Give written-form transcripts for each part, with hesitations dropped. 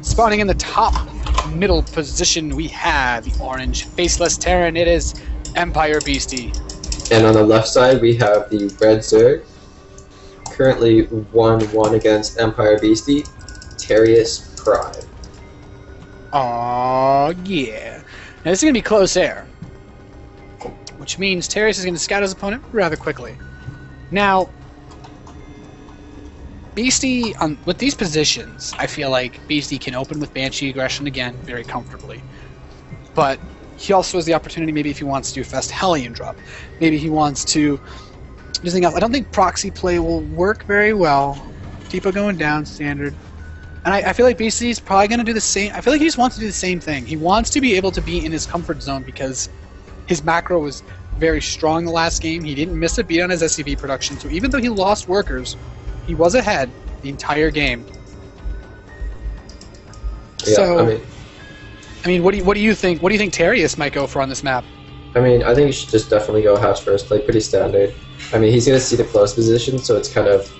Spawning in the top middle position, we have the orange faceless Terran. It is Empire.Beasty. And on the left side, we have the red Zerg. Currently 1-1 against Empire.Beasty, TeriusPrime. Oh yeah. Now this is going to be close air, which means Terius is going to scout his opponent rather quickly. Now, Beasty, with these positions, I feel like Beasty can open with Banshee aggression again very comfortably. But he also has the opportunity, maybe if he wants to do a fast Hellion drop. Maybe he wants to do something else. I don't think proxy play will work very well. Depot going down, standard. And I feel like Beasty's probably going to do the same. I feel like he just wants to do the same thing. He wants to be able to be in his comfort zone because his macro was very strong the last game. He didn't miss a beat on his SCV production. So even though he lost workers, he was ahead the entire game. Yeah, so, I mean, what do you think? What do you think Terius might go for on this map? I mean, I think he should just definitely go hatch first play, pretty standard. I mean, he's going to see the close position, so it's kind of...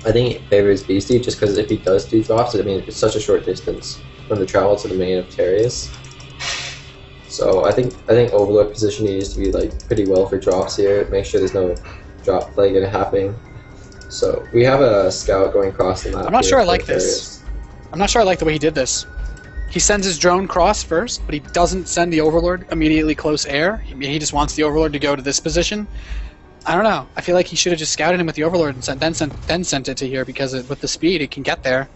I think it favors Beasty, just because if he does do drops, I mean, it's such a short distance from the travel to the main of Terius. So I think Overlord position needs to be like pretty well for drops here. Make sure there's no drop play going to happen. So we have a scout going across the map. I'm not sure I like this. I'm not sure I like the way he did this. He sends his drone cross first, but he doesn't send the Overlord immediately close air. He just wants the Overlord to go to this position. I don't know. I feel like he should have just scouted him with the Overlord and then sent it to here because with the speed it can get there.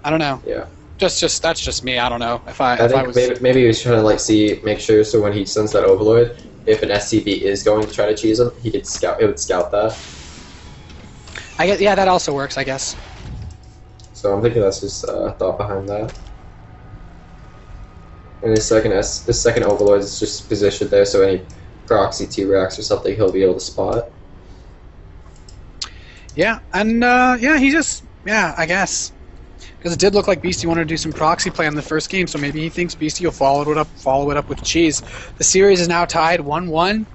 I don't know. Yeah. That's just me. I don't know. I think maybe he was trying to like make sure so when he sends that Overlord, if an SCV is going to try to cheese him, he could scout. It would scout that. I guess, yeah, that also works. I guess. So I'm thinking that's just thought behind that. And his second Overlord is just positioned there, so any proxy T-Rex or something he'll be able to spot. Yeah, and I guess. Because it did look like Beasty wanted to do some proxy play on the first game, so maybe he thinks Beasty will follow it up with cheese. The series is now tied 1-1.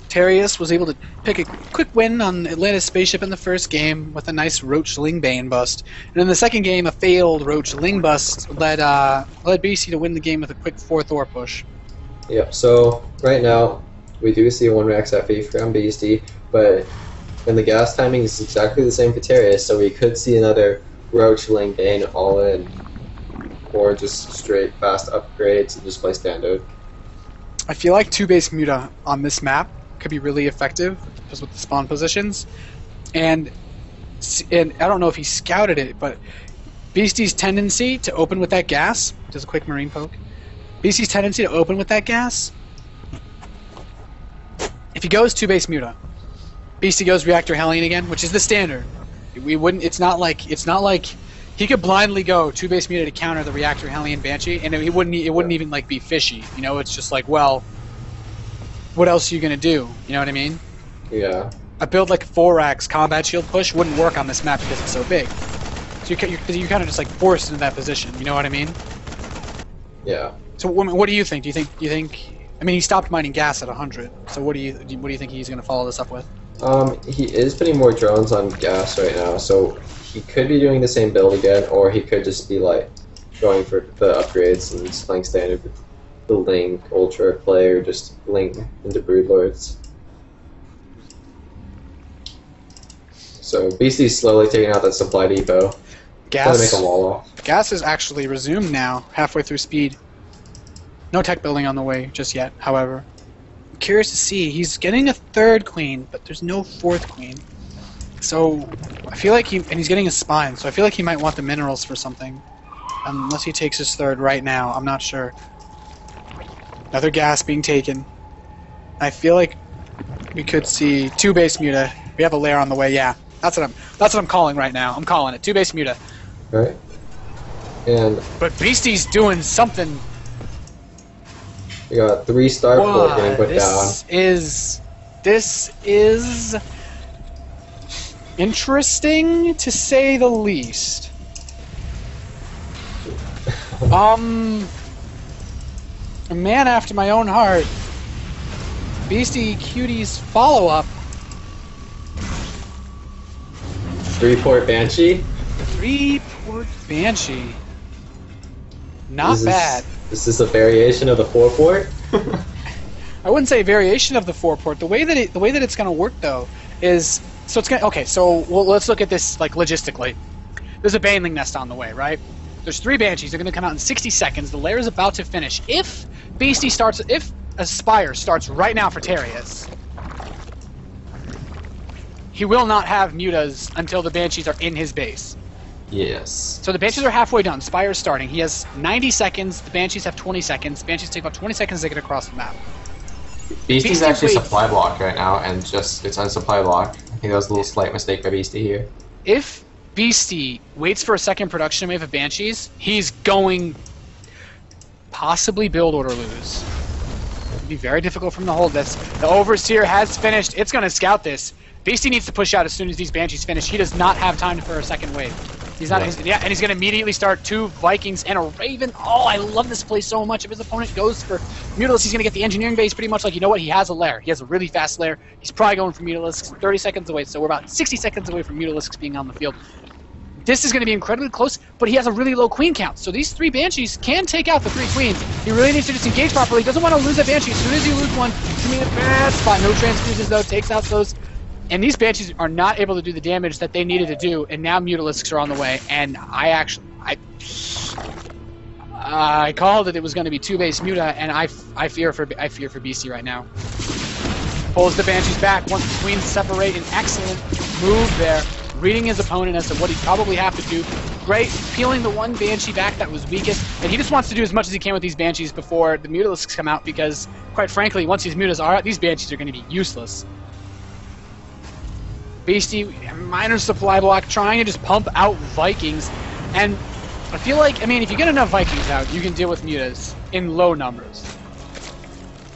Terius was able to pick a quick win on Atlantis Spaceship in the first game with a nice Roach Lingbane bust. And in the second game, a failed Roach Ling bust led Beasty to win the game with a quick 4th push. Yep, so right now we do see a 1-max FE from Beasty, but in the gas timing is exactly the same for Terius, so we could see another Roach Lingbane all in, or just straight fast upgrades and just play standard. I feel like 2-base Muta on this map could be really effective just with the spawn positions, and I don't know if he scouted it, but Beasty's tendency to open with that gas, just a quick marine poke, Beasty's tendency to open with that gas, if he goes 2-base Muta, Beasty goes Reactor Hellion again, which is the standard. It's not like he could blindly go 2-base Muta to counter the Reactor Hellion Banshee, and it wouldn't even like be fishy. You know, it's just like, well, what else are you gonna do? You know what I mean? Yeah. A build like 4x combat shield push wouldn't work on this map because it's so big. So you kind of just like forced into that position. You know what I mean? Yeah. So what do you think? Do you think? I mean, he stopped mining gas at 100. So what do you think he's gonna follow this up with? He is putting more drones on gas right now, so he could be doing the same build again, or he could just be like going for the upgrades and just playing standard with the Link Ultra play, or just Link into Broodlords. So Beasty's slowly taking out that supply depot. Gas. Trying to make a wall off. Gas is actually resumed now, halfway through speed. No tech building on the way just yet, however. I'm curious to see. He's getting a 3rd queen, but there's no 4th queen. So I feel like he's getting a spine, so I feel like he might want the minerals for something. Unless he takes his 3rd right now, I'm not sure. Another gas being taken. I feel like we could see 2-base Muta. We have a lair on the way, yeah. That's what I'm calling right now. I'm calling it. 2-base Muta. Alright. But Beasty's doing something. We got 3 Starport getting put down. This is interesting to say the least. A man after my own heart. Beasty Cutie's follow-up. 3-port Banshee? 3-port Banshee. Not bad. This is a variation of the 4-port? I wouldn't say a variation of the 4-port. The way that it's going to work though is so it's going to okay. So let's look at this like logistically. There's a Baneling nest on the way, right? There's 3 Banshees. They're going to come out in 60 seconds. The lair is about to finish. If Aspire starts right now for Terius, he will not have mutas until the Banshees are in his base. Yes. So the Banshees are halfway done. Spire's starting. He has 90 seconds. The Banshees have 20 seconds. Banshees take about 20 seconds to get across the map. Beasty's actually supply block right now, and it's on supply block. I think that was a little slight mistake by Beasty here. If Beasty waits for a second production wave of Banshees, he's going possibly build order lose. It'd be very difficult for him to hold this. The Overseer has finished. It's going to scout this. Beasty needs to push out as soon as these Banshees finish. He does not have time for a second wave. He's not. Yeah, and he's going to immediately start 2 Vikings and a Raven. Oh, I love this play so much. If his opponent goes for Mutalisks, he's going to get the engineering base pretty much like, you know what, he has a lair. He has a really fast lair. He's probably going for Mutalisks 30 seconds away, so we're about 60 seconds away from Mutalisks being on the field. This is going to be incredibly close, but he has a really low queen count. So these 3 Banshees can take out the 3 queens. He really needs to just engage properly. He doesn't want to lose that Banshee. As soon as you lose one, it's going to be a bad spot. No transfuses, though. Takes out those. And these Banshees are not able to do the damage that they needed to do, and now Mutalisks are on the way. And I called it was going to be 2-base Muta, and I fear for BC right now. Pulls the Banshees back once the queens separate. An excellent move there. Reading his opponent as to what he'd probably have to do. Great, peeling the one Banshee back that was weakest, and he just wants to do as much as he can with these Banshees before the Mutalisks come out, because, quite frankly, once these Mutas are out, these Banshees are going to be useless. Beasty, minor supply block, trying to just pump out Vikings, and I feel like, I mean, if you get enough Vikings out, you can deal with Mutas in low numbers.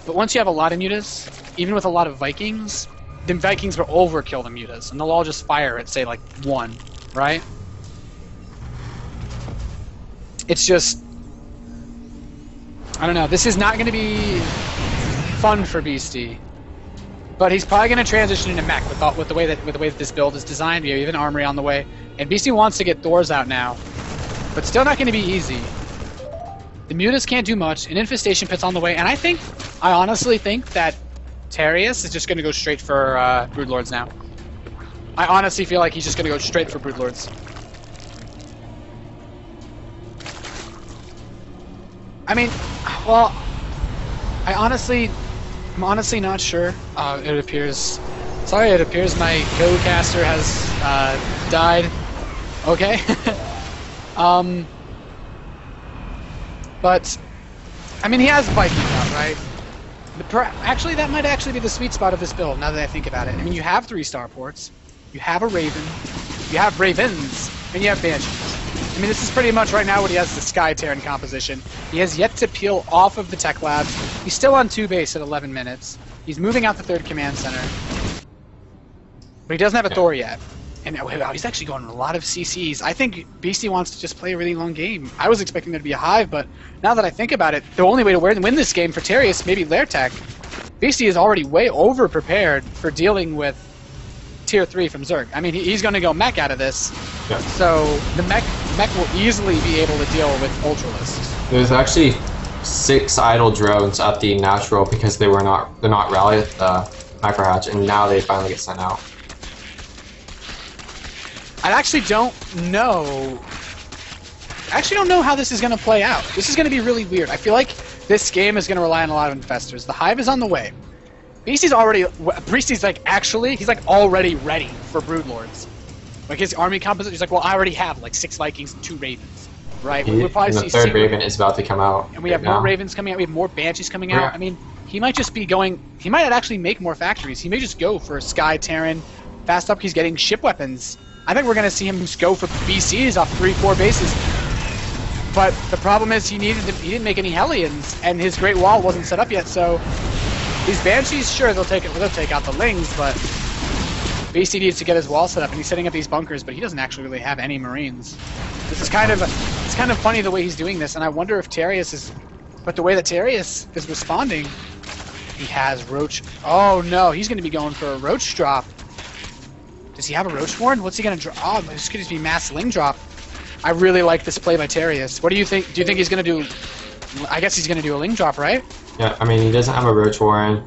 But once you have a lot of Mutas, even with a lot of Vikings, the Vikings will overkill the Mutas, and they'll all just fire at, say, like, 1, right? It's just, I don't know, this is not going to be fun for Beasty. But he's probably going to transition into mech with the way that this build is designed. We have even armory on the way, and Beasty wants to get Thors out now, but still not going to be easy. The Mutas can't do much. An infestation pit's on the way, and I honestly think that Terius is just going to go straight for Broodlords now. I honestly feel like he's just going to go straight for Broodlords. I mean, well, I'm honestly not sure. It appears my co-caster has died. Okay. But I mean, he has Vikings out, right? Actually, that might actually be the sweet spot of this build. Now that I think about it, I mean, you have 3 starports, you have a Raven, you have Ravens, and you have Banshees. I mean, this is pretty much right now what he has the Sky Terran composition. He has yet to peel off of the Tech Labs. He's still on 2 base at 11 minutes. He's moving out the 3rd command center. But he doesn't have a Thor yet. And wow, he's actually going a lot of CCs. I think Beasty wants to just play a really long game. I was expecting there to be a hive, but now that I think about it, the only way to win this game for Terius, maybe Lair Tech. Beasty is already way over-prepared for dealing with Tier 3 from Zerg. I mean, he's going to go mech out of this. Yeah. So the mech will easily be able to deal with Ultralisks. There's actually 6 idle drones at the natural because they're not rallied at the microhatch, and now they finally get sent out. I actually don't know how this is going to play out. This is going to be really weird. I feel like this game is going to rely on a lot of infestors. The hive is on the way. Beasty's already he's already ready for Broodlords. Like his army composition, he's like, well, I already have like 6 Vikings and 2 Ravens, right? We'll probably see the 3rd Raven is about to come out, and we have more Ravens coming out. We have more Banshees coming out. I mean, he might just be going. He might actually make more factories. He may just go for a Sky Terran. Fast up, he's getting ship weapons. I think we're going to see him just go for BCs off 3-4 bases. But the problem is he didn't make any Hellions, and his Great Wall wasn't set up yet. So these Banshees, sure, they'll take out the Lings, but Beasty needs to get his wall set up, and he's setting up these bunkers, but he doesn't actually really have any Marines. This is kind of funny the way he's doing this, and I wonder if Terius is. But the way that Terius is responding, he has Roach. Oh no, he's going to be going for a Roach drop. Does he have a Roach Warren? What's he going to drop? Oh, this could just be mass Ling drop. I really like this play by Terius. What do you think? Do you think he's going to do... I guess he's going to do a Ling drop, right? Yeah, I mean, he doesn't have a Roach Warren.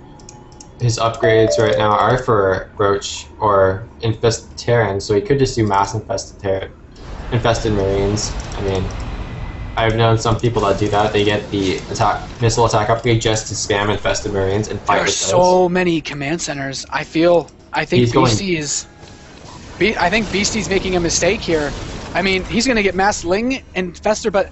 His upgrades right now are for Roach or Infested Terran, so he could just do Mass Infested Marines. I mean, I've known some people that do that. They get the missile attack upgrade just to spam Infested Marines and fight There are with so many command centers. I think Beastie's making a mistake here. I mean, he's going to get Mass Ling and Fester, but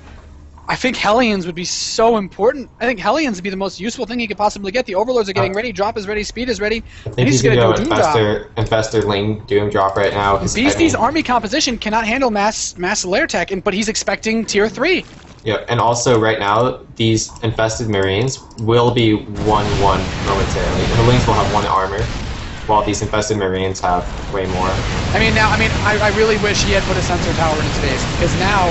I think Hellions would be so important. I think Hellions would be the most useful thing he could possibly get. The Overlords are getting ready, Drop is ready, Speed is ready. I think he's going to do Infestor Ling Doom Drop right now. Beastie's army composition cannot handle mass lair tech, but he's expecting tier 3. Yeah, and also right now, these Infested Marines will be 1-1 momentarily. And the Lings will have 1 armor, while these Infested Marines have way more. I really wish he had put a sensor tower in his face, because now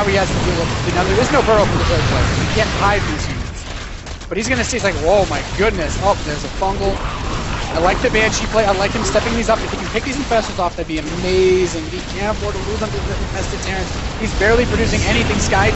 he has to deal with... there is no burrow for the third place. He can't hide these units. But he's going to see, it's like, whoa, my goodness. Oh, there's a fungal. I like the Banshee play. I like him stepping these up. If he can pick these Infestors off, that'd be amazing. He can't afford to lose them to the Infested Terrans. He's barely producing anything. Sky